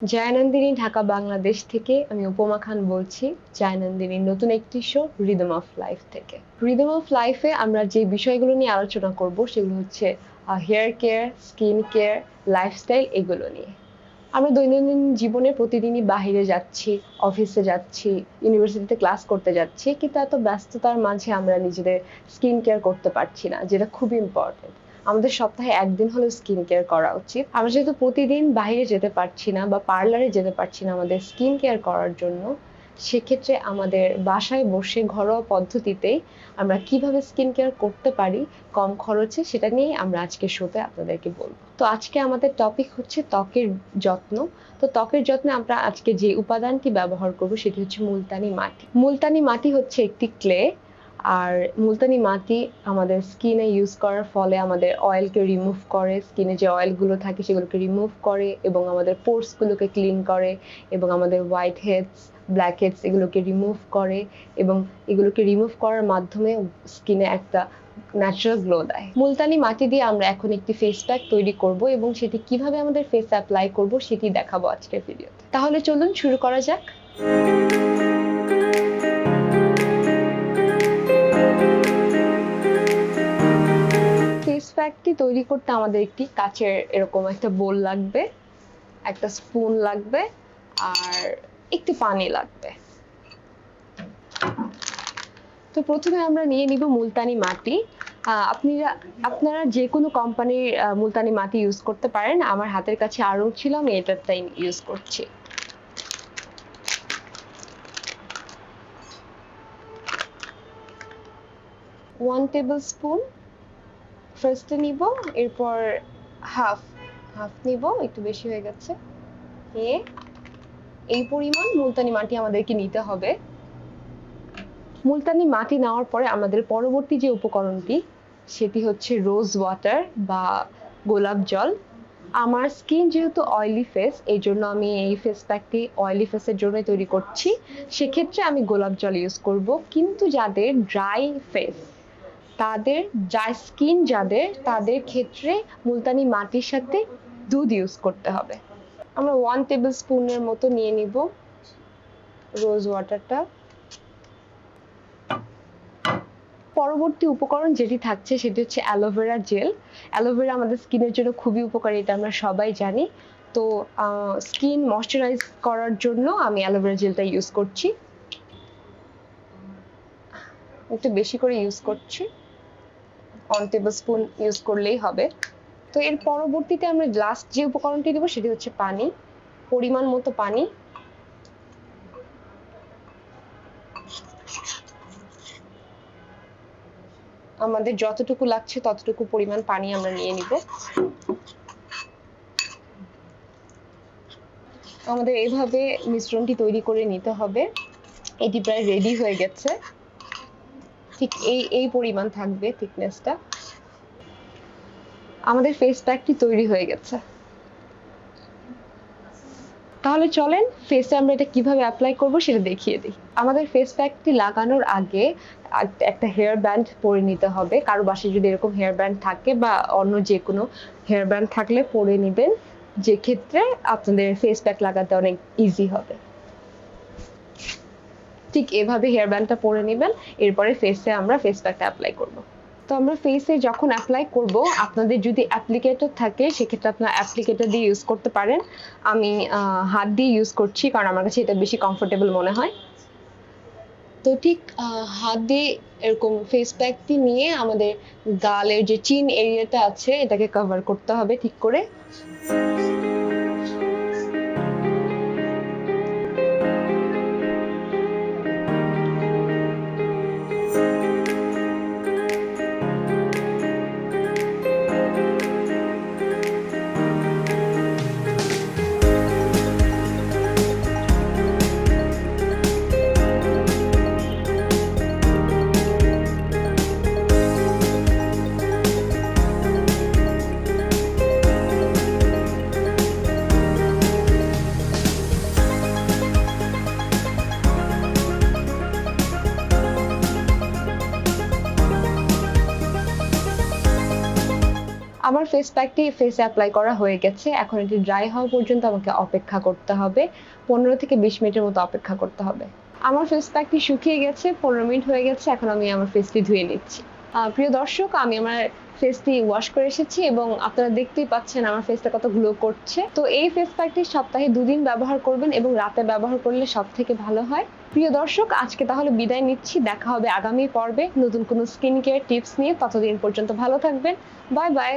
জয়ানন্দিনী ঢাকা বাংলাদেশ থেকে আমি উপমা খান বলছি। জয়ানন্দিনীর নতুন একটি শো রিদম অফ লাইফ থেকে। রিদম অফ লাইফে আমরা যে বিষয়গুলো নিয়ে আলোচনা করব সেগুলো হচ্ছে hair care, skin care, lifestyle, এগুলো নিয়ে। আমরা দৈনন্দিন জীবনে প্রতিদিনই বাহিরে যাচ্ছি, অফিসে যাচ্ছি, ইউনিভার্সিটিতে ক্লাস করতে যাচ্ছি, কিন্তু এত ব্যস্ততার মাঝে আমরা নিজেদের স্কিন কেয়ার করতে পারছি না, যেটা খুবই ইম্পর্টেন্ট। আমাদের সপ্তাহে একদিন হলেও স্কিন কেয়ার করা উচিত। আমরা যেহেতু প্রতিদিন বাইরে যেতে পারছি না বা পার্লারে যেতে পারছি না আমাদের স্কিন কেয়ার করার জন্য, সেক্ষেত্রে আমাদের বাসায় বসে ঘরোয়া পদ্ধতিতেই আমরা কিভাবে স্কিন কেয়ার করতে পারি কম খরচে, সেটা নিয়ে আমরা আজকের শোতে আপনাদেরকে বলবো। তো আজকে আমাদের টপিক হচ্ছে ত্বকের যত্ন। তো ত্বকের যত্নে আমরা আজকে যে উপাদানটি ব্যবহার করব সেটি হচ্ছে মুলতানি মাটি। মুলতানি মাটি হচ্ছে একটি ক্লে, আর মুলতানি মাটি আমাদের স্কিনে ইউজ করার ফলে আমাদের অয়েলকে রিমুভ করে, স্কিনে যে অয়েলগুলো থাকে সেগুলোকে রিমুভ করে এবং আমাদের পোর্সগুলোকে ক্লিন করে এবং আমাদের হোয়াইট হেডস, ব্ল্যাক হেডস এগুলোকে রিমুভ করে এবং এগুলোকে রিমুভ করার মাধ্যমে স্কিনে একটা ন্যাচারাল গ্লো দেয়। মুলতানি মাটি দিয়ে আমরা এখন একটি ফেস প্যাক তৈরি করব এবং সেটি কিভাবে আমাদের ফেসে অ্যাপ্লাই করব সেটি দেখাবো আজকের ভিডিওতে। তাহলে চলুন শুরু করা যাক। ফেস প্যাকটি তৈরি করতে আমাদের একটি কাচের এরকম একটা বোল লাগবে, একটা স্পুন লাগবে আর একটু পানি লাগবে। তো প্রথমে আমরা নিয়ে নিব মুলতানি মাটি। আপনারা যে কোনো কোম্পানির মুলতানি মাটি ইউজ করতে পারেন। আমার হাতের কাছে আরং ছিল, আমি এটারটাই ইউজ করছি। ওয়ান টেবিল স্পুন ফার্স্টে নিব, এরপর হাফ নিব, একটু বেশি হয়ে গেছে। এই পরিমাণ মুলতানি মাটি আমাদেরকে নিতে হবে। মুলতানি মাটি নেওয়ার পরে আমাদের পরবর্তী যে উপকরণটি সেটি হচ্ছে রোজ ওয়াটার বা গোলাপ জল। আমার স্কিন যেহেতু অয়েলি ফেস, এই জন্য আমি এই ফেস প্যাকটি অয়েলি ফেসের জন্যই তৈরি করছি, সেক্ষেত্রে আমি গোলাপ জল ইউজ করব। কিন্তু যাদের ড্রাই ফেস, ড্রাই স্কিন তাদের ক্ষেত্রে মুলতানি মাটির সাথে দুধ ইউজ করতে হবে। আমরা 1 টেবিল স্পুনের মতো নিয়ে নিব রোজ ওয়াটারটা। পরবর্তী উপকরণ যেটি থাকছে সেটি হচ্ছে অ্যালোভেরা জেল। অ্যালোভেরা আমাদের স্কিনের জন্য খুবই উপকারী, এটা আমরা সবাই জানি। তো স্কিন ময়শ্চারাইজ করার জন্য আমি অ্যালোভেরা জেলটা ইউজ করছি, একটু বেশি করে ইউজ করছি, 1 টেবিল স্পুন ইউজ করলেই হবে। তো এর পরবর্তীতে আমরা লাস্ট যে উপকরণটি দেবো সেটি হচ্ছে পানি, পরিমাণ মতো পানি। আমাদের যতটুকু লাগছে ততটুকু পরিমাণ পানি আমরা নিয়ে নিব। আমাদের এইভাবে মিশ্রণটি তৈরি করে নিতে হবে। এটি প্রায় রেডি হয়ে গেছে, ঠিক এই পরিমাণ থাকবে থিকনেসটা। আমাদের ফেস প্যাকটি তৈরি হয়ে গেছে। তাহলে চলেন ফেসে আমরা এটা কিভাবে অ্যাপ্লাই করব সেটা দেখিয়ে দিই। আমাদের ফেস প্যাকটি লাগানোর আগে একটা হেয়ার ব্যান্ড পরে নিতে হবে। কারো বাসায় যদি এরকম হেয়ার ব্যান্ড থাকে বা অন্য যে কোনো হেয়ার ব্যান্ড থাকলে পরে নেবেন, যে ক্ষেত্রে আপনাদের ফেস প্যাক লাগাতে অনেক ইজি হবে। ঠিক এভাবে হেয়ার ব্যান্ডটা পরে নেবেন, এরপরে ফেসে আমরা ফেস প্যাকটা অ্যাপ্লাই করব। তো আমরা ফেসে যখন অ্যাপ্লাই করব, আপনাদের যদি অ্যাপ্লিকেটর থাকে সেক্ষেত্রে আপনারা অ্যাপ্লিকেটর দিয়ে ইউজ করতে পারেন। আমি হাত দিয়ে ইউজ করছি কারণ আমার কাছে এটা বেশি কমফোর্টেবল মনে হয়। তো ঠিক হাত দিয়ে এরকম ফেস প্যাকটি নিয়ে আমাদের গালের যে চিন এরিয়াটা আছে এটাকে কভার করতে হবে ঠিক করে। আমার ফেস প্যাকটি ফেসে অ্যাপ্লাই করা হয়ে গেছে। এখন এটি ড্রাই হওয়া পর্যন্ত আমাকে অপেক্ষা করতে হবে। 15 থেকে 20 মিনিটের মতো অপেক্ষা করতে হবে। আমার ফেস প্যাকটি শুকিয়ে গেছে, 15 মিনিট হয়ে গেছে। এখন আমি আমার ফেসটি ধুয়ে নিচ্ছি। প্রিয় দর্শক, আমি আমার ফেসটি ওয়াশ করে এসেছি এবং আপনারা দেখতেই পাচ্ছেন আমার ফেসটা কত গ্লো করছে। তো এই ফেস প্যাকটি সপ্তাহে 2 দিন ব্যবহার করবেন এবং রাতে ব্যবহার করলে সবথেকে ভালো হয়। প্রিয় দর্শক, আজকে তাহলে বিদায় নিচ্ছি। দেখা হবে আগামী পর্বে নতুন কোনো স্কিন কেয়ার টিপস নিয়ে। ততদিন পর্যন্ত ভালো থাকবেন। Bye bye.